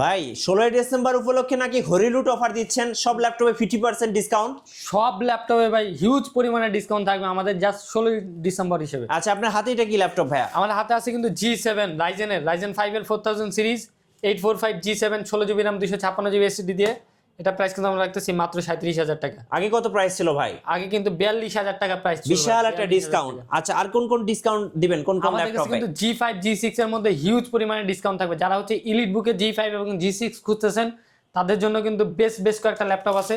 ভাই 16ই ডিসেম্বর উপলক্ষে নাকি হরিলুট অফার দিচ্ছেন, সব ল্যাপটপে 50% ডিসকাউন্ট। সব ল্যাপটপে ভাই হিউজ পরিমাণে ডিসকাউন্ট থাকবে আমাদের জাস্ট 16 ডিসেম্বর হিসেবে। আচ্ছা, আপনার হাতে এটা কি ল্যাপটপ ভাইয়া? আমার হাতে আছে কিন্তু G7 রাইজেন 5 এর 4000 series 845 G7 16GB RAM 256GB SSD দিয়ে। এটা প্রাইস কিন্তু আমরা রাখতেছি মাত্র 37,000 টাকা। আগে কত প্রাইস ছিল ভাই? আগে কিন্তু 42,000 টাকা প্রাইস ছিল। বিশাল একটা ডিসকাউন্ট। আচ্ছা, আর কোন কোন ডিসকাউন্ট দিবেন কোন কোন আমাদের কাছে ল্যাপটপে? কিন্তু G5 G6 এর মধ্যে হিউজ পরিমাণে ডিসকাউন্ট থাকবে। যারা হচ্ছে এলিট বুকে G5 এবং G6 খুঁজতেছেন তাদের জন্য কিন্তু বেস্ট কয়েকটা ল্যাপটপ আছে।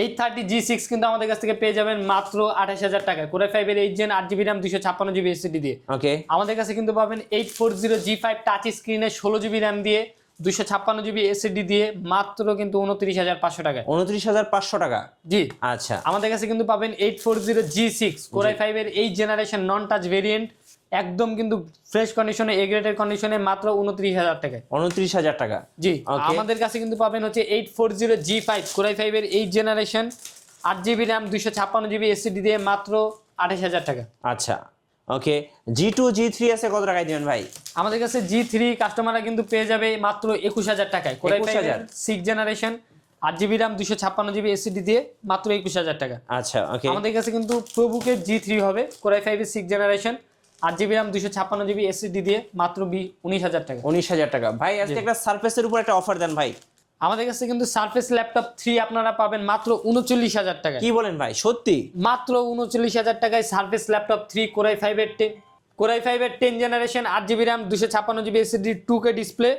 830 G6 কিন্তু আমাদের কাছ থেকে পেয়ে যাবেন মাত্র 28,000 টাকায়, Core i5 এর 8 Gen 8GB RAM 256GB SSD দিয়ে। ওকে, আমাদের কাছে কিন্তু পাবেন 840 G5 টাচ স্ক্রিনে 16GB RAM দিয়ে 256GB SSD দিয়ে মাত্র কিন্তু 29,500 টাকায়। 29,500 টাকা? জি। আচ্ছা, আমাদের কাছে কিন্তু পাবেন 840 G6 Core i5 এর 8 জেনারেশন নন টাচ ভেরিয়েন্ট, একদম কিন্তু ফ্রেশ কন্ডিশনে, এ গ্রেডের কন্ডিশনে মাত্র 29,000 টাকায়। 29,000 টাকা? জি। Okay. আমাদের কাছে কিন্তু পাবেন হচ্ছে 840 G5 Core i5 এর 8 generation 8GB RAM 256GB SSD দিয়ে মাত্র 28,000 টাকা। আচ্ছা, ওকে। G2 G3 আছে কত টাকায় দিবেন ভাই? আমাদের কাছে G3 কাস্টমাররা কিন্তু পেয়ে যাবে মাত্র 21,000 টাকায়, Core i5 এর 6 generation 8GB RAM 256GB SSD দিয়ে মাত্র 21,000 টাকা। আচ্ছা, ওকে। আমাদের কাছে কিন্তু প্রোবুকের G3 হবে Core i5 এর 6 generation 8GB RAM 256GB SSD দিয়ে মাত্র 19,000 টাকা। 19,000 টাকা। ভাই আজকে একটা সারফেসের উপর একটা অফার দেন ভাই। আমাদের কাছে কিন্তু সারফেস ল্যাপটপ 3 আপনারা পাবেন মাত্র 39,000 টাকা। কি বলেন ভাই, সত্যি? মাত্র 39,000 টাকায় সারফেস ল্যাপটপ 3 Core i5 এর 10 generation 8GB RAM 256GB SSD 2K display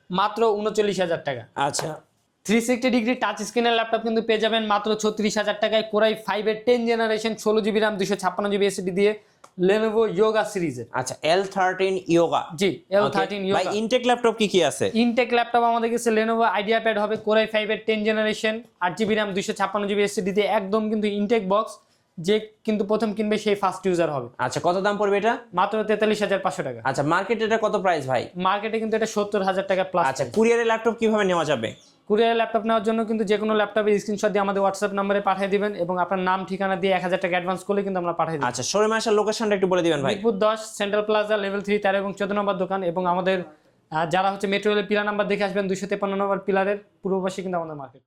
মাত্র 39,000 টাকা। আচ্ছা, 360 ডিগ্রি টাচ স্ক্রিনের ল্যাপটপ কিন্তু পেয়ে যাবেন মাত্র 36,000 টাকায়, Core i5 এর 10 generation 16GB RAM 256GB SSD দিয়ে Lenovo Yoga সিরিজের। আচ্ছা, L13 Yoga। জি, L13 Okay. ভাই Yoga। ইনটেক ল্যাপটপ কি কি আছে? ইনটেক ল্যাপটপ আমাদের কাছে Lenovo IdeaPad হবে Core i5 এর 10 generation 8GB RAM 256GB SSD দিয়ে, একদম কিন্তু ইনটেক বক্স, যে কিন্তু প্রথম কিনবে সেই ফার্স্ট ইউজার হবে। আচ্ছা, কত দাম পড়বে এটা? মাত্র 43,500 টাকা। আচ্ছা, মার্কেটে এটা কত প্রাইস ভাই? মার্কেটে কিন্তু এটা 70,000 টাকা প্লাস। আচ্ছা, কুরিয়ারে ল্যাপটপ কিভাবে নেওয়া যাবে? কুরিয়ার ল্যাপটপ নেওয়ার জন্য কিন্তু যে কোনো ল্যাপটপের স্ক্রিনশট দিয়ে আমাদের হোয়াটসঅ্যাপ নম্বরে পাঠিয়ে দিবেন এবং আপনার নাম ঠিকানা দিয়ে 1,000 টাকা অ্যাডভান্স করলে কিন্তু আমরা পাঠিয়ে দিই। আচ্ছা, শোরুমে আসার লোকেশনটা একটু বলে দিবেন ভাই। মিরপুর 10 সেন্ট্রাল প্লাজা লেভেল 3 13 এবং 14 নম্বর দোকান, এবং আমাদের যারা হচ্ছে মেট্রো রেলের পিলার নাম্বার দেখে আসবেন 253 নম্বর পিলারের পূর্ব পাশে কিন্তু আমাদের মার্কেট।